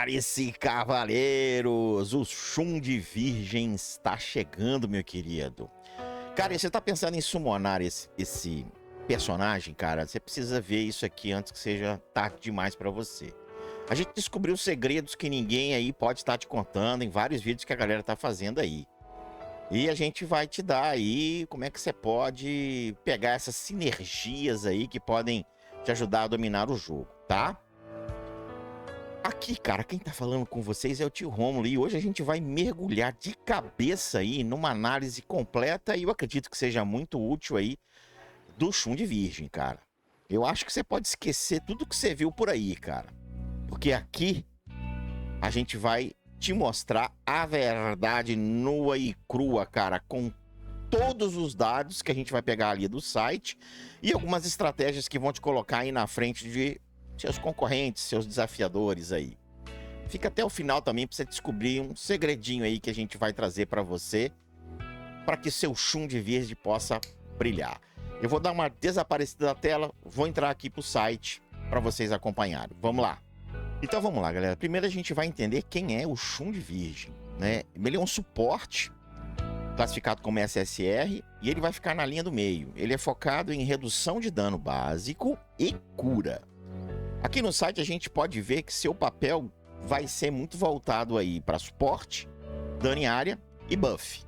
Prepare-se, cavaleiros! O Shun de Virgem está chegando, meu querido. Cara, e você tá pensando em summonar esse personagem, cara? Você precisa ver isso aqui antes que seja tarde demais pra você. A gente descobriu segredos que ninguém aí pode estar te contando em vários vídeos que a galera tá fazendo aí. E a gente vai te dar aí como é que você pode pegar essas sinergias aí que podem te ajudar a dominar o jogo, tá? Aqui, cara, quem tá falando com vocês é o tio Rômulo e hoje a gente vai mergulhar de cabeça aí numa análise completa e eu acredito que seja muito útil aí do Shun de Virgem, cara. Eu acho que você pode esquecer tudo que você viu por aí, cara. Porque aqui a gente vai te mostrar a verdade nua e crua, cara, com todos os dados que a gente vai pegar ali do site e algumas estratégias que vão te colocar aí na frente de seus concorrentes, seus desafiadores aí. Fica até o final também para você descobrir um segredinho aí que a gente vai trazer para você, para que seu Shun de Virgem possa brilhar. Eu vou dar uma desaparecida da tela, vou entrar aqui pro site para vocês acompanharem. Vamos lá. Então vamos lá, galera. Primeiro a gente vai entender quem é o Shun de Virgem, né? Ele é um suporte classificado como SSR e ele vai ficar na linha do meio. Ele é focado em redução de dano básico e cura. Aqui no site a gente pode ver que seu papel vai ser muito voltado aí para suporte, dano em área e buff.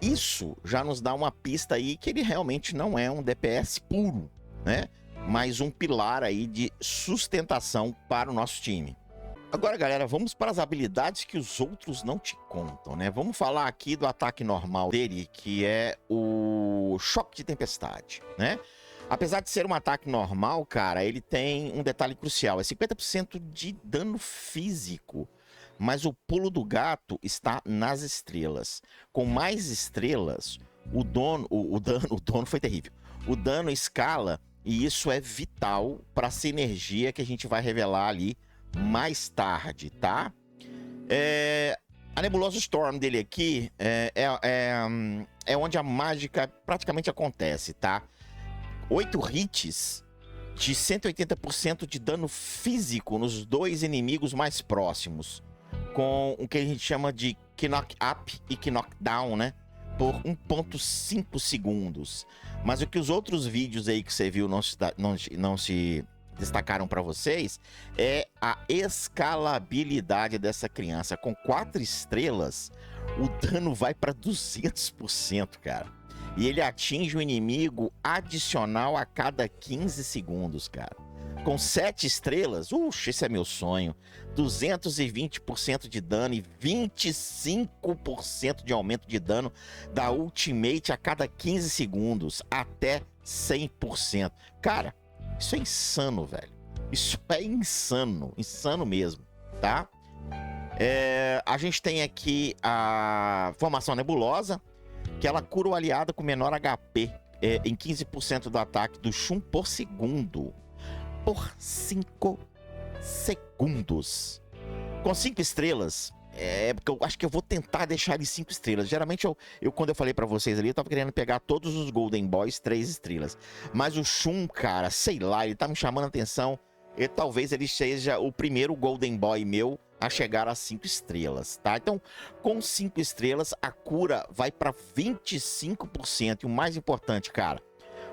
Isso já nos dá uma pista aí que ele realmente não é um DPS puro, né? Mas um pilar aí de sustentação para o nosso time. Agora, galera, vamos para as habilidades que os outros não te contam, né? Vamos falar aqui do ataque normal dele, que é o Choque de Tempestade, né? Apesar de ser um ataque normal, cara, ele tem um detalhe crucial. É 50% de dano físico. Mas o pulo do gato está nas estrelas. Com mais estrelas, o dano foi terrível. O dano escala e isso é vital para a sinergia que a gente vai revelar ali mais tarde, tá? A Nebulosa Storm dele aqui é onde a mágica praticamente acontece, tá? 8 hits de 180% de dano físico nos dois inimigos mais próximos, com o que a gente chama de knock up e knock down, né? Por 1.5 segundos. Mas o que os outros vídeos aí que você viu não se destacaram para vocês é a escalabilidade dessa criança. Com 4 estrelas, o dano vai para 200%, cara. E ele atinge o inimigo adicional a cada 15 segundos, cara. Com 7 estrelas, esse é meu sonho. 220% de dano e 25% de aumento de dano da Ultimate a cada 15 segundos, até 100%. Cara, isso é insano, velho. Isso é insano, insano mesmo, tá? A gente tem aqui a Formação Nebulosa, que ela cura o aliado com menor HP em 15% do ataque do Shun por segundo. Por 5 segundos. Com 5 estrelas, porque eu acho que eu vou tentar deixar ele 5 estrelas. Geralmente, quando eu falei pra vocês ali, eu tava querendo pegar todos os Golden Boys 3 estrelas. Mas o Shun, cara, sei lá, ele tá me chamando a atenção. E talvez ele seja o primeiro Golden Boy meu a chegar a 5 estrelas, tá? Então, com 5 estrelas, a cura vai pra 25%. E o mais importante, cara,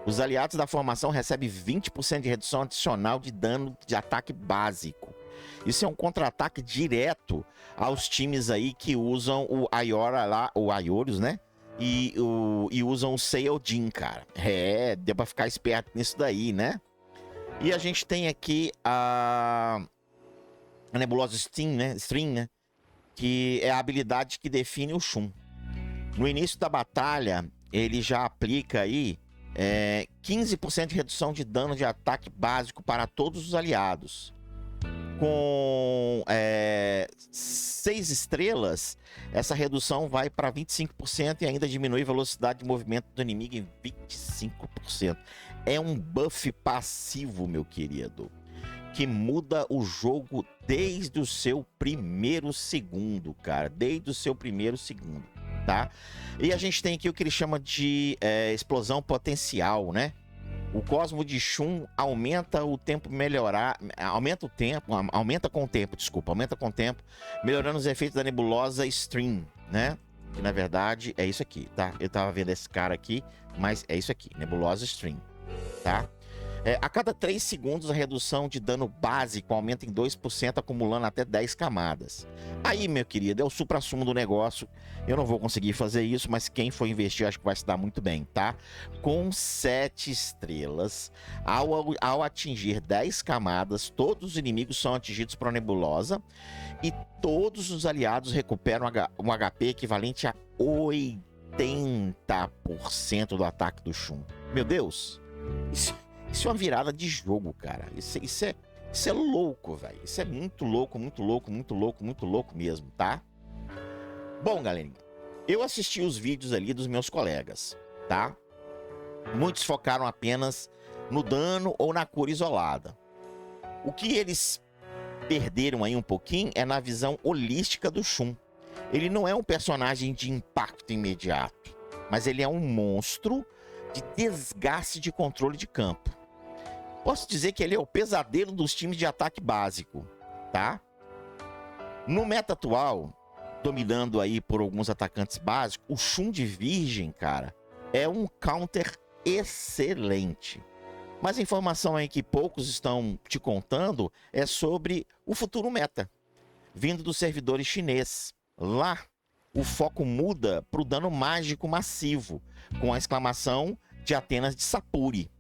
os aliados da formação recebem 20% de redução adicional de dano de ataque básico. Isso é um contra-ataque direto aos times aí que usam o Iora lá, o Aiorus, né? E usam o Saiyojin, cara. Deu pra ficar esperto nisso daí, né? E a gente tem aqui a Nebulosa Stream, né? Que é a habilidade que define o Shun. No início da batalha, ele já aplica aí 15% de redução de dano de ataque básico para todos os aliados. Com 6 estrelas, essa redução vai para 25% e ainda diminui a velocidade de movimento do inimigo em 25%. É um buff passivo, meu querido, que muda o jogo desde o seu primeiro segundo, cara. Desde o seu primeiro segundo, tá? E a gente tem aqui o que ele chama de explosão potencial, né? O Cosmo de Shun aumenta o tempo aumenta com o tempo, melhorando os efeitos da nebulosa Stream, né? Que na verdade é isso aqui, tá? Eu tava vendo esse cara aqui, mas é isso aqui, nebulosa Stream, tá? A cada 3 segundos, a redução de dano básico aumenta em 2%, acumulando até 10 camadas. Aí, meu querido, é o suprassumo do negócio. Eu não vou conseguir fazer isso, mas quem for investir, acho que vai se dar muito bem, tá? Com 7 estrelas, ao atingir 10 camadas, todos os inimigos são atingidos por uma nebulosa e todos os aliados recuperam um HP equivalente a 80% do ataque do Shun. Meu Deus! Isso é uma virada de jogo, cara. Isso é louco, velho. Isso é muito louco mesmo, tá? Bom, galerinha, eu assisti os vídeos ali dos meus colegas, tá? Muitos focaram apenas no dano ou na cura isolada. O que eles perderam aí um pouquinho é na visão holística do Shun. Ele não é um personagem de impacto imediato, mas ele é um monstro de desgaste de controle de campo. Posso dizer que ele é o pesadelo dos times de ataque básico, tá? No meta atual, dominando aí por alguns atacantes básicos, o Shun de Virgem, cara, é um counter excelente. Mas a informação aí que poucos estão te contando é sobre o futuro meta, vindo dos servidores chineses. Lá, o foco muda para o dano mágico massivo, com a exclamação de Atenas de Sapuri.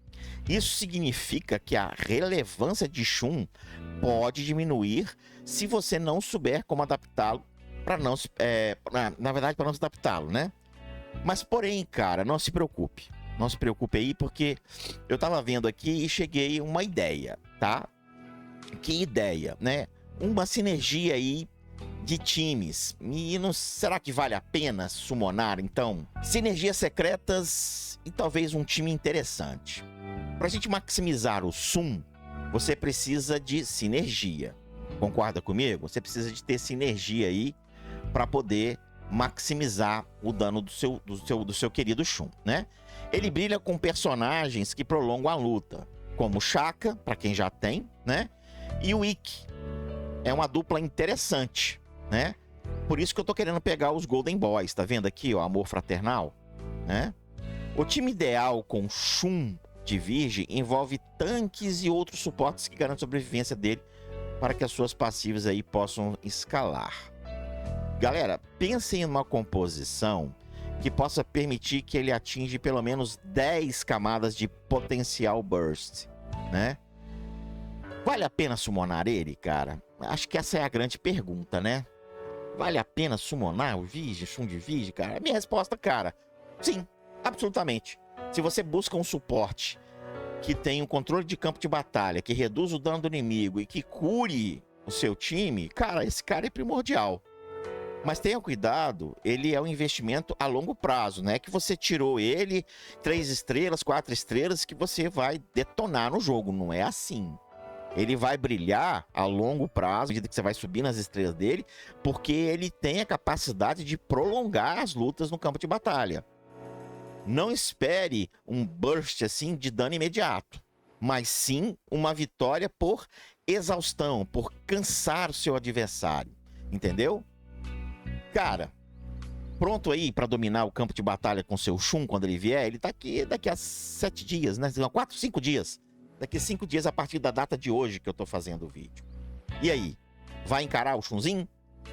Isso significa que a relevância de Shun pode diminuir se você não souber como adaptá-lo para não se adaptá-lo, né? Mas porém, cara, não se preocupe. Não se preocupe aí, porque eu tava vendo aqui e cheguei a uma ideia, tá? Que ideia, né? Uma sinergia aí de times. E será que vale a pena summonar, então? Sinergias secretas e talvez um time interessante. Pra gente maximizar o sum, você precisa de sinergia. Concorda comigo? Você precisa de ter sinergia aí para poder maximizar o dano do seu querido Shun, né? Ele brilha com personagens que prolongam a luta, como Shaka, para quem já tem, né? E o Ikki. É uma dupla interessante, né? Por isso que eu tô querendo pegar os Golden Boys, tá vendo aqui, ó, amor fraternal, né? O time ideal com Shun de Virgem envolve tanques e outros suportes que garantem a sobrevivência dele para que as suas passivas aí possam escalar. Galera, pensem em uma composição que possa permitir que ele atinja pelo menos 10 camadas de potencial burst, né? Vale a pena summonar ele, cara? Acho que essa é a grande pergunta, né? Vale a pena summonar o Virgem, Shun de Virgem, cara? A minha resposta, cara, sim, absolutamente. Se você busca um suporte que tem um controle de campo de batalha, que reduz o dano do inimigo e que cure o seu time, cara, esse cara é primordial. Mas tenha cuidado, ele é um investimento a longo prazo, né? Que você tirou ele, 3 estrelas, 4 estrelas, que você vai detonar no jogo, não é assim. Ele vai brilhar a longo prazo, à medida que você vai subir nas estrelas dele, porque ele tem a capacidade de prolongar as lutas no campo de batalha. Não espere um burst assim de dano imediato, mas sim uma vitória por exaustão, por cansar o seu adversário, entendeu? Cara, pronto aí para dominar o campo de batalha com seu Shun quando ele vier? Ele tá aqui daqui a 7 dias, né? 4, 5 dias. Daqui a 5 dias a partir da data de hoje que eu tô fazendo o vídeo. E aí, vai encarar o Shunzinho?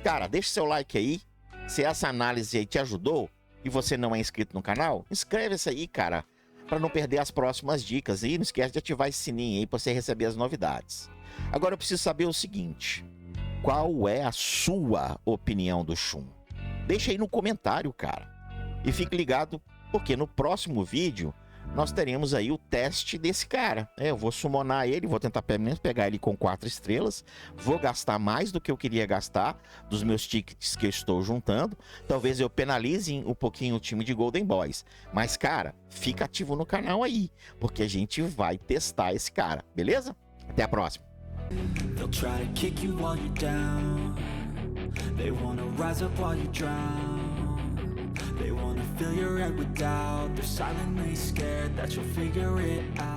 Cara, deixa seu like aí. Se essa análise aí te ajudou e você não é inscrito no canal, inscreve-se aí, cara, para não perder as próximas dicas. E não esquece de ativar esse sininho aí para você receber as novidades. Agora eu preciso saber o seguinte: qual é a sua opinião do Shun? Deixa aí no comentário, cara. E fique ligado, porque no próximo vídeo nós teremos aí o teste desse cara. Eu vou summonar ele, vou tentar pelo menos pegar ele com 4 estrelas. Vou gastar mais do que eu queria gastar dos meus tickets que eu estou juntando. Talvez eu penalize um pouquinho o time de Golden Boys. Mas, cara, fica ativo no canal aí, porque a gente vai testar esse cara, beleza? Até a próxima. They'll try to kick you while you're down. They wanna rise up while you drown. They wanna fill your head with doubt. They're silently scared that you'll figure it out.